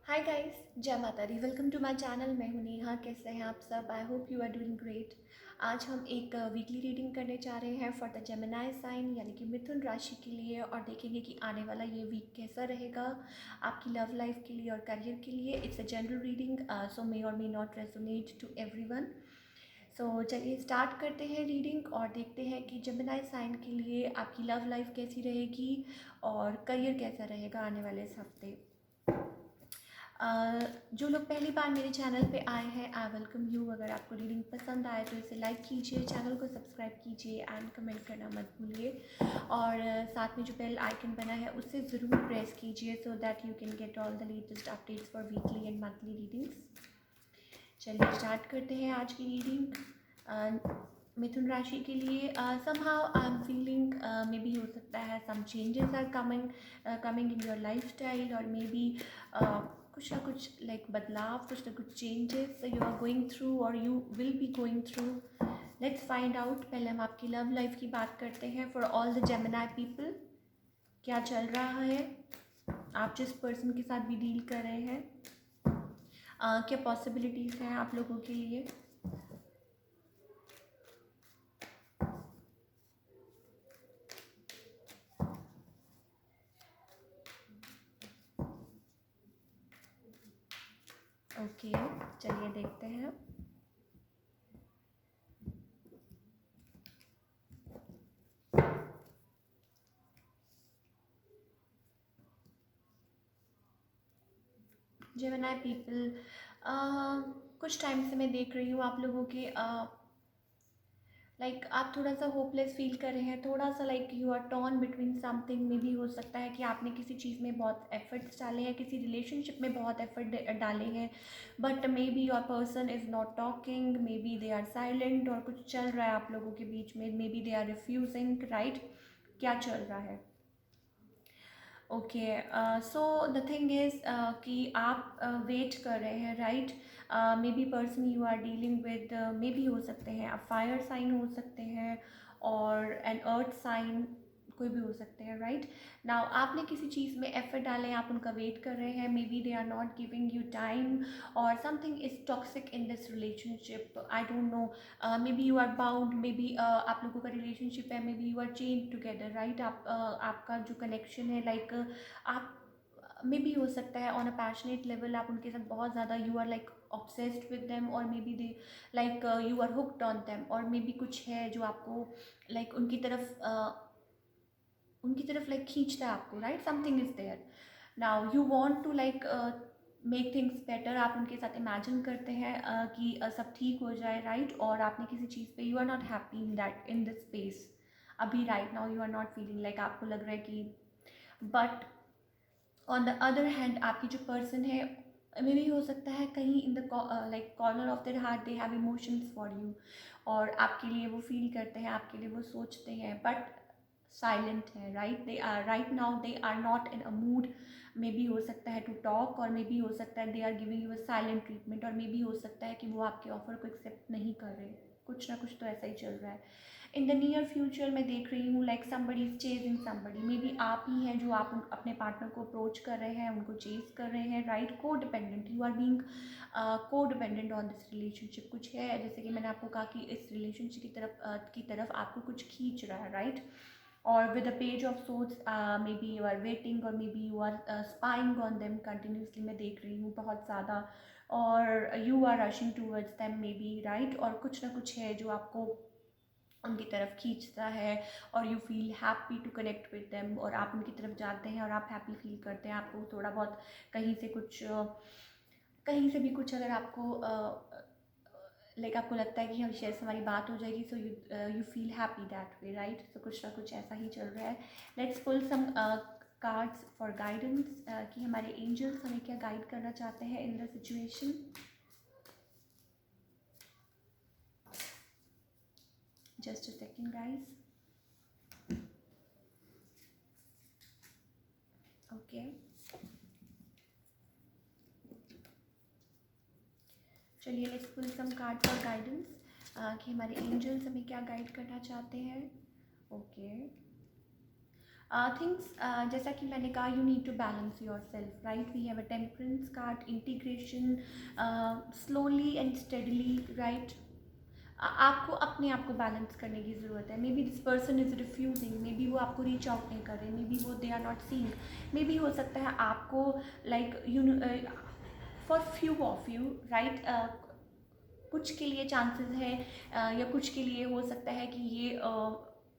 हाय guys, जय माता दी। Welcome to my channel. मैं हूं नेहा। कैसे हैं आप सब? I hope you are doing great. आज हम एक वीकली रीडिंग करने जा रहे हैं फॉर द जेमिनी साइन यानी कि मिथुन राशि के लिए, और देखेंगे कि आने वाला ये वीक कैसा रहेगा आपकी लव लाइफ के लिए और करियर के लिए। It's a general reading, so may or may not resonate to everyone. सो चलिए स्टार्ट करते हैं रीडिंग और देखते हैं कि जेमिनी साइन के लिए आपकी लव लाइफ कैसी रहेगी और करियर कैसा रहेगा आने वाले इस हफ्ते। जो लोग पहली बार मेरे चैनल पे आए हैं, आई वेलकम यू। अगर आपको रीडिंग पसंद आए तो इसे लाइक कीजिए, चैनल को सब्सक्राइब कीजिए एंड कमेंट करना मत भूलिए। और साथ में जो बेल आइकन बना है उसे ज़रूर प्रेस कीजिए so that you can get all the latest updates for weekly and monthly readings. चलिए स्टार्ट करते हैं आज की रीडिंग। मिथुन राशि के लिए somehow I am feeling maybe हो सकता है some changes are coming in your life style, और मे बी कुछ ना कुछ लाइक बदलाव, कुछ ना कुछ changes you are going through और you will be going through. Let's find out. पहले हम आपकी लव लाइफ की बात करते हैं for all the Gemini people. क्या चल रहा है, आप जिस पर्सन के साथ भी डील कर रहे हैं, क्या पॉसिबिलिटीज़ हैं आप लोगों के लिए। ओके, चलिए देखते हैं। जेमिनी पीपल, कुछ टाइम से मैं देख रही हूँ आप लोगों के लाइक आप थोड़ा सा होपलेस फील कर रहे हैं, थोड़ा सा like you are torn between something. में भी हो सकता है कि आपने किसी चीज़ में बहुत एफर्ट्स डाले हैं, किसी रिलेशनशिप में बहुत एफर्ट डाले हैं, but maybe your person is not talking, maybe they are silent, और कुछ चल रहा है आप लोगों के बीच में। Maybe they are refusing, right? क्या चल रहा है? Okay, so the thing is कि आप वेट कर रहे हैं, right? Maybe person you are dealing with, maybe हो सकते हैं आप फायर साइन हो सकते हैं और एन अर्थ साइन, कोई भी हो सकते हैं, राइट? नाउ आपने किसी चीज़ में एफर्ट डाले हैं, आप उनका वेट कर रहे हैं। Maybe they are not giving you time, और something is toxic in this relationship, I don't know. Maybe you are bound, maybe आप लोगों का रिलेशनशिप है, maybe you are chain together, right? आपका जो connection है, like आप may be हो सकता है ऑन अ पैशनेट लेवल आप उनके साथ बहुत ज़्यादा you are like obsessed with them, और maybe they like you are hooked on them, और मे बी कुछ है जो आपको लाइक उनकी तरफ लाइक खींचता है आपको, right? Something is there. Now you want to like make things better. आप उनके साथ इमेजिन करते हैं कि सब ठीक हो जाए, राइट? और आपने किसी चीज़ पे you are not happy in that in this space. अभी right now you are not feeling like, आपको लग रहा है कि, but on the other hand आपकी जो पर्सन है, मे भी हो सकता है कहीं in the like corner of their heart they have emotions for you, और आपके लिए वो फील करते हैं, आपके लिए वो सोचते हैं, बट साइलेंट है, right? They are right now they are not in a mood. Maybe हो सकता है टू टॉक, और मे बी हो सकता है they are giving you a silent treatment, और मे बी हो सकता है कि वो आपके ऑफर को एक्सेप्ट नहीं कर रहे। कुछ ना कुछ तो ऐसा ही चल रहा है। इन द नियर फ्यूचर मैं देख रही हूँ like somebody is chasing somebody. May be आप ही हैं जो आप अपने पार्टनर को अप्रोच कर रहे हैं, उनको चेज कर रहे हैं, राइट? को डिपेंडेंट, यू आर बीइंग को डिपेंडेंट ऑन दिस रिलेशनशिप। कुछ है जैसे कि मैंने आपको कहा कि इस रिलेशनशिप की तरफ आपको कुछ खींच रहा है, राइट? और with the page of swords maybe you are waiting, और maybe you are spying on them continuously. मैं देख रही हूँ बहुत ज़्यादा, और you are rushing towards them, maybe, right? और कुछ ना कुछ है जो आपको उनकी तरफ खींचता है, और you feel happy to connect with them, और आप उनकी तरफ जाते हैं और आप हैप्पी फील करते हैं। आपको थोड़ा बहुत कहीं से कुछ कहीं से भी कुछ अगर आपको लाइक आपको लगता है कि हम शायद से हमारी बात हो जाएगी, so you feel happy that way, right? So कुछ ना कुछ ऐसा ही चल रहा है। Let's pull some cards for guidance कि हमारे एंजल्स हमें क्या गाइड करना चाहते हैं in the situation. Just a second guys. Okay, चलिए let's pull some card for guidance कि हमारे एंजल्स हमें क्या गाइड करना चाहते हैं। ओके, थिंग्स जैसा कि मैंने कहा, you need to balance your self, right. We have a temperance card, integration, slowly and steadily, right. आपको अपने आप को बैलेंस करने की ज़रूरत है। Maybe this person is refusing, maybe वो आपको रीच आउट नहीं कर रहे, मे बी वो they are not seeing, maybe हो सकता है आपको like you for few of you, right, कुछ के लिए चांसेस है या कुछ के लिए हो सकता है कि ये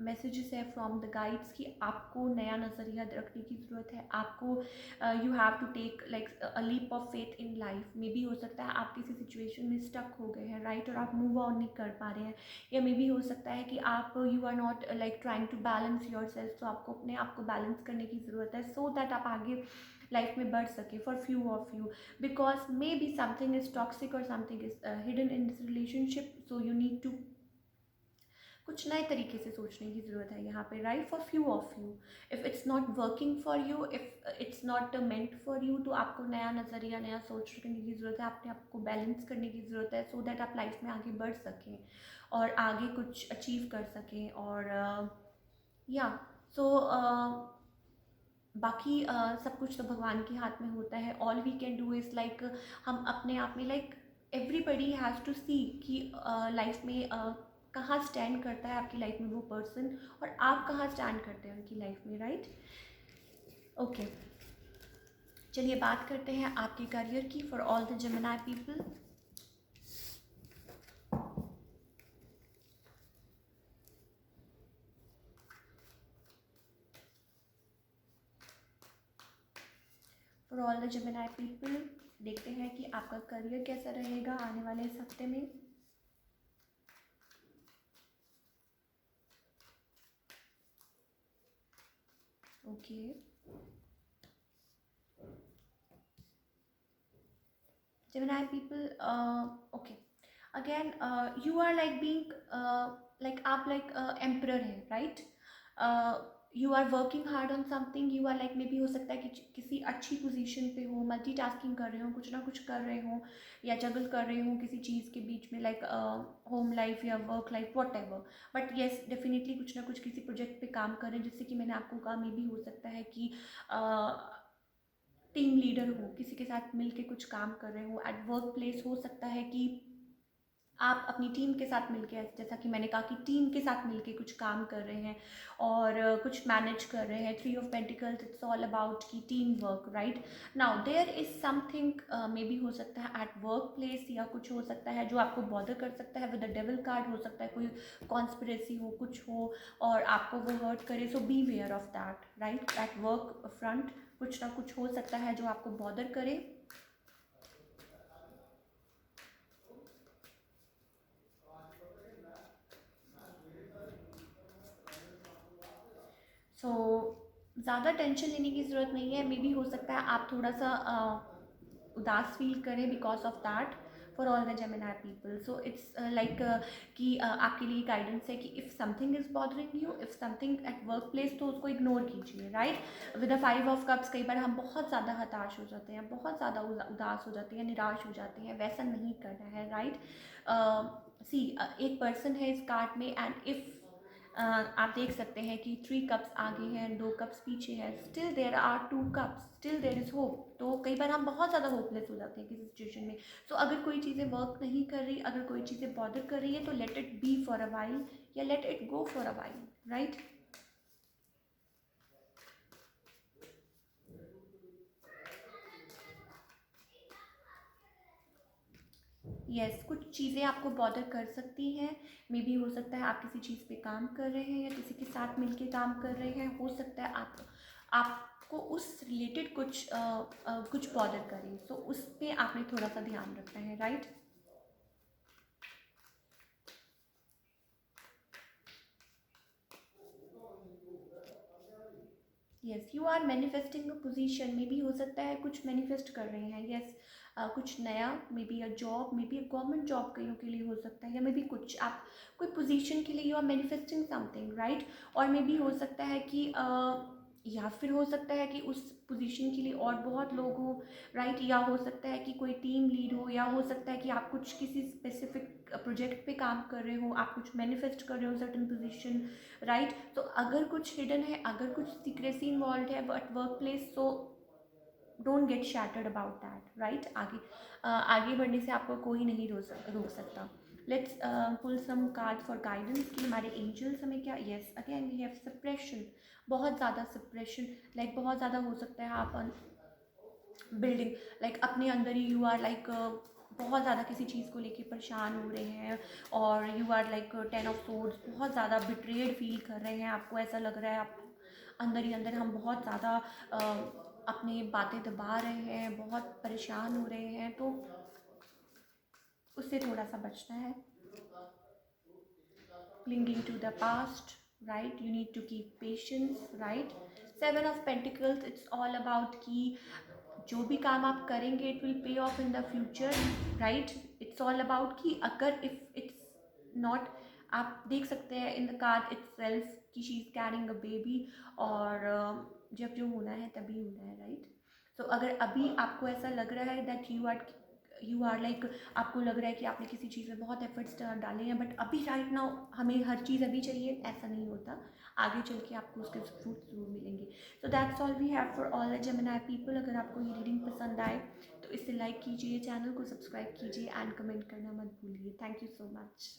मैसेजेस है फ्रॉम द गाइड्स कि आपको नया नज़रिया रखने की ज़रूरत है। आपको you have to take like a leap of faith in life. Maybe हो सकता है आप किसी सिचुएशन में स्टक हो गए हैं, राइट, और आप मूव ऑन नहीं कर पा रहे हैं। या मे बी हो सकता है कि आप you are not like trying to balance your self, तो आपको अपने आप को बैलेंस करने की ज़रूरत है सो दैट आप आगे लाइफ में बढ़ सके for few of you, because maybe something is toxic or something is hidden in this relationship, so you need to कुछ नए तरीके से सोचने की ज़रूरत है यहाँ पे, right, for few of you. If it's not working for you, if it's not meant for you, तो आपको नया नज़रिया, नया सोच रखने की ज़रूरत है, अपने आप को बैलेंस करने की ज़रूरत है सो दैट आप लाइफ में आगे बढ़ सकें और आगे कुछ अचीव कर सकें। और या सो बाकी सब कुछ तो भगवान के हाथ में होता है। All we can do is like हम अपने आप में like everybody has to see कि लाइफ में कहाँ स्टैंड करता है आपकी लाइफ में वो पर्सन, और आप कहाँ स्टैंड करते हैं उनकी लाइफ में, राइट। ओके, चलिए बात करते हैं आपके करियर की for all the Gemini people. For all the Gemini people देखते हैं कि आपका करियर कैसा रहेगा आने वाले इस हफ्ते में। Okay, Gemini people, okay, again, you are like being like आप like emperor है, right? You are working hard on something, you are like maybe हो सकता है कि किसी अच्छी पोजीशन पे हो, मल्टीटास्किंग कर रहे हो, कुछ ना कुछ कर रहे हो या जगल कर रहे हो किसी चीज़ के बीच में, लाइक होम लाइफ या work life, what ever. But yes, definitely कुछ ना कुछ किसी प्रोजेक्ट पे काम कर रहे हैं, जिससे कि मैंने आपको कहा मे बी हो सकता है कि टीम लीडर हो, किसी के साथ मिलके कुछ काम कर रहे हो। एट वर्क प्लेस हो सकता है कि आप अपनी टीम के साथ मिलके, जैसा कि मैंने कहा कि टीम के साथ मिलके कुछ काम कर रहे हैं और कुछ मैनेज कर रहे हैं। 3 of pentacles, it's all about की team work, right. Now there is something maybe हो सकता है एट वर्क प्लेस, या कुछ हो सकता है जो आपको बॉदर कर सकता है विद द डेविल कार्ड। हो सकता है कोई कॉन्स्पिरेसी हो, कुछ हो और आपको वो हर्ट करे, so beware of that, right. At work front कुछ ना कुछ हो सकता है जो आपको बॉदर करे। सो ज़्यादा टेंशन लेने की ज़रूरत नहीं है। मे बी हो सकता है आप थोड़ा सा उदास फील करें because of that for all the Gemini people. So it's like कि आपके लिए गाइडेंस है कि if something is bothering you, if something eight work place, तो उसको इग्नोर कीजिए, right. With the 5 of cups कई बार हम बहुत ज़्यादा हताश हो जाते हैं, बहुत ज़्यादा उदास हो जाते हैं, निराश हो जाते हैं, वैसा नहीं करना है, राइट। सी एक पर्सन है इस कार्ड में, एंड इफ़ आप देख सकते हैं कि 3 कप्स आगे हैं, 2 कप्स पीछे हैं, still there are 2 cups, still there is hope. तो कई बार हम बहुत ज़्यादा होपलेस हो जाते हैं किसी सिचुएशन में। सो अगर कोई चीज़ें वर्क नहीं कर रही, अगर कोई चीज़ें बॉदर कर रही है, तो let it be for a while या let it go for a while, right. Yes, कुछ चीज़ें आपको बॉदर कर सकती हैं। मे बी हो सकता है आप किसी चीज़ पे काम कर रहे हैं या किसी के साथ मिलके काम कर रहे हैं। हो सकता है आपको उस रिलेटेड कुछ बॉदर करें, सो उस पे आपने थोड़ा सा ध्यान रखना है, right. Yes, you are manifesting a position. Maybe हो सकता है कुछ मैनिफेस्ट कर रहे हैं, यस। कुछ नया, may be a job, may be a government job कईयों के लिए हो सकता है, या मे बी कुछ आप कोई पोजीशन के लिए you are manifesting something, right. और मे बी हो सकता है कि या फिर हो सकता है कि उस पोजीशन के लिए और बहुत लोग हों, राइट, या हो सकता है कि कोई टीम लीड हो, या हो सकता है कि आप कुछ किसी स्पेसिफिक प्रोजेक्ट पे काम कर रहे हो, आप कुछ मैनिफेस्ट कर रहे हो सर्टन पोजीशन, राइट। तो अगर कुछ हिडन है, अगर कुछ सीक्रेसी इन्वॉल्व है at work place, so don't get shattered about that, right. आगे बढ़ने से आपको कोई नहीं रोक सकता। Let's pull some card for guidance कि हमारे एंजल्स हमें क्या, yes again we have suppression, बहुत ज़्यादा सप्रेशन, लाइक बहुत ज़्यादा हो सकता है आप बिल्डिंग, लाइक अपने अंदर ही यू आर लाइक बहुत ज़्यादा किसी चीज़ को लेके परेशान हो रहे हैं, और you are like 10 of swords, बहुत ज़्यादा बिट्रेड फील कर रहे हैं, आपको ऐसा लग रहा है आप अंदर ही अंदर हम बहुत ज़्यादा अपनी बातें दबा रहे हैं, बहुत परेशान हो रहे हैं, तो उससे थोड़ा सा बचना है। clinging to the past, right? You need to keep patience, right? 7 of Pentacles, it's all about कि जो भी काम आप करेंगे it will pay of in the future, right. It's all about कि अगर इफ इट्स नॉट, आप देख सकते हैं इन द कार्ड इटसेल्फ कि she is carrying a baby, और जब जो होना है तभी होना है, राइट। सो अगर अभी आपको ऐसा लग रहा है दैट यू आर लाइक, आपको लग रहा है कि आपने किसी चीज़ में बहुत एफर्ट्स डाले हैं, बट अभी राइट नाउ हमें हर चीज़ अभी चाहिए, ऐसा नहीं होता, आगे चल के आपको उसके फ्रूट ज़रूर मिलेंगे। So that's all we have for all the Gemini people. अगर आपको ये रीडिंग पसंद आए तो इसे लाइक कीजिए, चैनल को सब्सक्राइब कीजिए, एंड कमेंट करना मत भूलिए। Thank you so much.